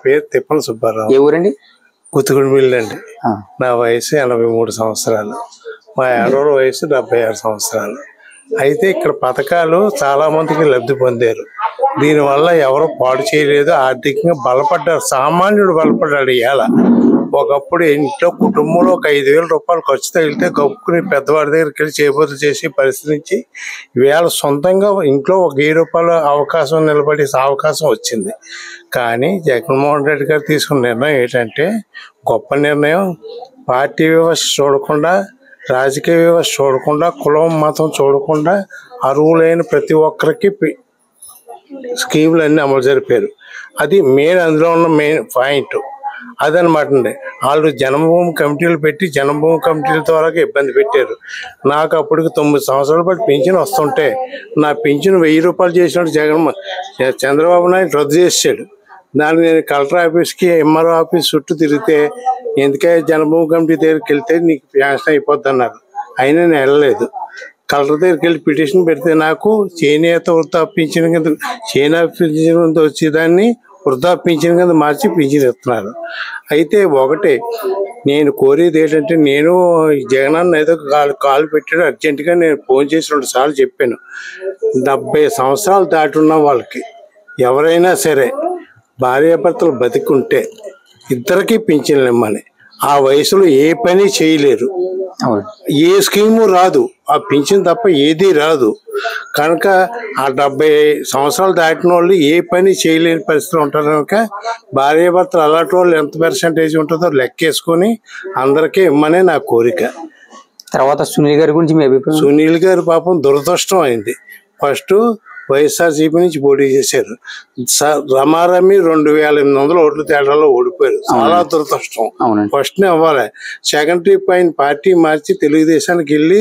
పేరు తిప్పన సుబ్బారావు. ఏ ఊరండి? గుత్తుగుడిమిల్లి అండి. నా వయసు 83 సంవత్సరాలు. మా ఆడవాళ్ళ వయసు 76 సంవత్సరాలు. అయితే ఇక్కడ పథకాలు చాలా మందికి లబ్ధి పొందారు. దీనివల్ల ఎవరు పాడు చేయలేదు, ఆర్థికంగా బలపడ్డారు. సామాన్యుడు బలపడ్డాడు. ఇవాళ ఒకప్పుడు ఇంట్లో కుటుంబంలో ఒక 5,000 రూపాయలు ఖర్చు తగిలితే గప్పుకుని పెద్దవాడి దగ్గరికి వెళ్ళి చేపూర్తి చేసే పరిస్థితి నుంచి ఇవాళ సొంతంగా ఇంట్లో ఒక 1000 రూపాయల అవకాశం నిలబడే అవకాశం వచ్చింది. కానీ జగన్మోహన్ రెడ్డి గారు తీసుకున్న నిర్ణయం ఏంటంటే గొప్ప నిర్ణయం. పార్టీ వ్యవస్థ చూడకుండా, రాజకీయ వ్యవస్థ చూడకుండా, కులం మతం చూడకుండా అర్హులైన ప్రతి ఒక్కరికి స్కీములు అన్నీ అమలు జరిపారు. అది మెయిన్, అందులో ఉన్న మెయిన్ పాయింట్ అదనమాట అండి. వాళ్ళు జన్మభూమి కమిటీలు పెట్టి జన్మభూమి కమిటీల ద్వారా ఇబ్బంది పెట్టారు. నాకు అప్పటికి 9 సంవత్సరాల పాటు పింఛన్ వస్తుంటే నా పింఛన్ 1000 రూపాయలు చేసినట్టు చంద్రబాబు నాయుడు రద్దు చేసాడు. దానికి నేను కలెక్టర్ ఆఫీస్కి, ఎంఆర్ఓ ఆఫీస్ చుట్టూ తిరిగితే ఎందుకంటే జన్మభూమి కమిటీ దగ్గరికి వెళ్తే నీకు శాంక్షన్ అయిపోద్ది అన్నారు. అయినా నేను వెళ్ళలేదు. కలెక్టర్ దగ్గరికి వెళ్ళి పిటిషన్ పెడితే నాకు చేనేత వృద్ధాప్యించిన కింద పింఛన్ వచ్చేదాన్ని వృద్ధాప్యించిన కింద మార్చి పింఛన్ ఇస్తున్నారు. అయితే ఒకటే నేను కోరేది ఏంటంటే, నేను జగనన్న ఏదో కాలు పెట్టాడు అర్జెంటుగా. నేను ఫోన్ చేసి 2 సార్లు చెప్పాను. 70 సంవత్సరాలు దాటి ఉన్న వాళ్ళకి ఎవరైనా సరే భార్యాభర్తలు బతికుంటే ఇద్దరికి పింఛన్లు ఇమ్మని. ఆ వయసులో ఏ పని చేయలేరు, ఏ స్కీము రాదు, ఆ పింఛన్ తప్ప ఏదీ రాదు. కనుక ఆ 70 సంవత్సరాలు దాటిన వాళ్ళు ఏ పని చేయలేని పరిస్థితులు ఉంటారు. కనుక భార్యాభర్తలు అలాంటి వాళ్ళు ఎంత పర్సెంటేజ్ ఉంటుందో లెక్కేసుకొని అందరికీ ఇమ్మనే నా కోరిక. తర్వాత సునీల్ గారి గురించి మీ అభిప్రాయం? సునీల్ గారు పాపం దురదృష్టం అయింది. ఫస్ట్ వైఎస్ఆర్సీపీ నుంచి పోటీ చేశారు. రమారమి 2800 ఓట్ల తేడాలో ఓడిపోయారు. చాలా దురదృష్టం. ఫస్ట్ అవ్వాలి. సెకండ్ ట్రిప్ ఆయన పార్టీ మార్చి తెలుగుదేశానికి వెళ్ళి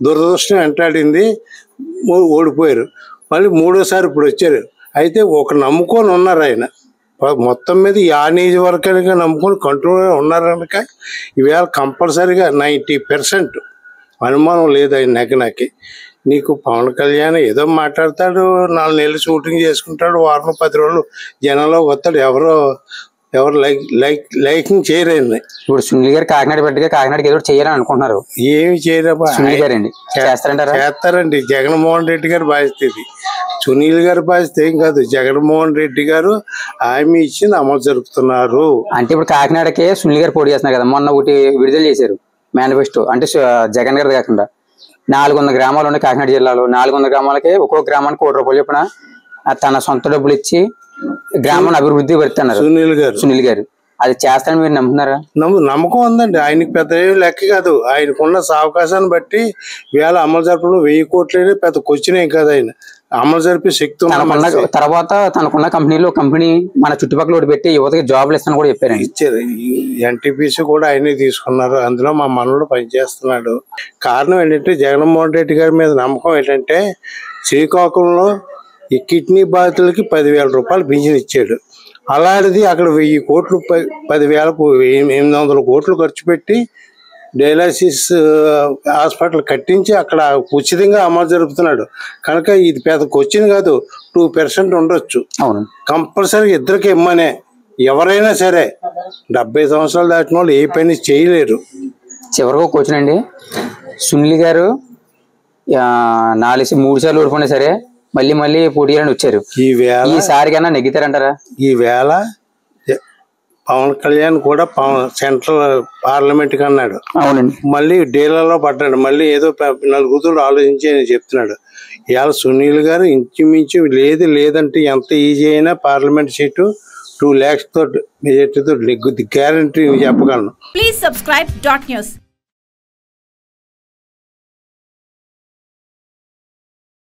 దురదృష్టం వెంటాడింది, ఓడిపోయారు. మళ్ళీ 3వసారి ఇప్పుడు వచ్చారు. అయితే ఒక నమ్ముకొని ఉన్నారు ఆయన. మొత్తం మీద ఆ నియోజకవర్గానికి నమ్ముకొని కంట్రోల్ ఉన్నారు కనుక ఈవేళ కంపల్సరీగా 90% అనుమానం లేదు ఆయన నెగ్గనాకి. నీకు పవన్ కళ్యాణ్ ఏదో మాట్లాడతాడు, 4 నెలలు షూటింగ్ చేసుకుంటాడు, వారం 10 రోజులు జనంలో వస్తాడు, ఎవరు లైకింగ్ చేయరండి. ఇప్పుడు సునీల్ గారు కాకినాడ పెట్టగా కాకినాడకి ఏదో చేయాలని అనుకుంటున్నారు. ఏమి చేయరబ్బా, చేస్తారండి. జగన్మోహన్ రెడ్డి గారి బాధ్యత ఇది. సునీల్ గారి బాధ్యత ఏం కాదు. జగన్మోహన్ రెడ్డి గారు హామీ ఇచ్చింది అమలు జరుపుతున్నారు. అంటే ఇప్పుడు కాకినాడకే సునీల్ గారు పోటీ చేస్తున్నారు కదా, మొన్న ఒకటి విడుదల చేశారు మేనిఫెస్టో. అంటే జగన్ గారిది కాకుండా 400 గ్రామాలు ఉన్నాయి కాకినాడ జిల్లాలో. 400 గ్రామాలకి ఒక్కొక్క గ్రామానికి 1 కోటి రూపాయలు చెప్పిన తన సొంత డబ్బులు ఇచ్చి గ్రామాన్ని అభివృద్ధి పెడుతున్నారు సునీల్ గారు. అది చేస్తారని మీరు నమ్ముతున్నారా? నమ్మకం ఉందండి. ఆయనకి పెద్ద లెక్క కాదు. ఆయనకున్న అవకాశాన్ని బట్టి వేళ అమలు జరపడం 1000 కోట్లనే పెద్ద క్వశ్చన్ ఏం కాదు. ఆయన అమలు జరిపే శక్తి ఉన్న తర్వాత తనకున్న కంపెనీలో కంపెనీ మన చుట్టుపక్కల ఒకటి పెట్టి యువతకి జాబ్లు ఇస్తాను కూడా చెప్పారు. ఇచ్చారు. ఎన్టీపీసీ కూడా ఆయనే తీసుకున్నారు. అందులో మా మనవడు పనిచేస్తున్నాడు. కారణం ఏంటంటే జగన్మోహన్ రెడ్డి గారి మీద నమ్మకం ఏంటంటే, శ్రీకాకుళంలో ఈ కిడ్నీ బాధితులకి 10,000 రూపాయలు పింఛన్ ఇచ్చాడు. అలాంటిది అక్కడ 1000 కోట్లు 10,800 కోట్లు ఖర్చు పెట్టి డయాలసిస్ హాస్పిటల్ కట్టించి అక్కడ ఉచితంగా అమలు జరుపుతున్నాడు. కనుక ఇది పెద్ద క్వశ్చన్ కాదు. 2% ఉండొచ్చు. కంపల్సరీ ఇద్దరికి ఇమ్మనే. ఎవరైనా సరే 70 సంవత్సరాలు దాటిన వాళ్ళు ఏ పని చేయలేరు. చివరికి క్వశ్చన్ అండి, సునీల్ గారు 3 సార్లు ఓడిపోయినా సరే మళ్ళీ పోటీ చేయాలని వచ్చారు. ఈసారి కన్నా నెగ్గుతారంటారా? ఈవేళ పవన్ కళ్యాణ్ కూడా సెంట్రల్ పార్లమెంట్ కి అన్నాడు. అవునండి. మళ్ళీ డీలర్లో పడ్డాడు. మళ్ళీ ఏదో 4 గుర్తులు ఆలోచించి అని చెప్తున్నాడు. ఇవాళ సునీల్ గారు ఇంచుమించు లేదంటే ఎంత ఈజీ అయినా పార్లమెంట్ సీటు 2 lakhs తో మెజార్టీతో గ్యారంటీ చెప్పగలను. Please subscribe .news.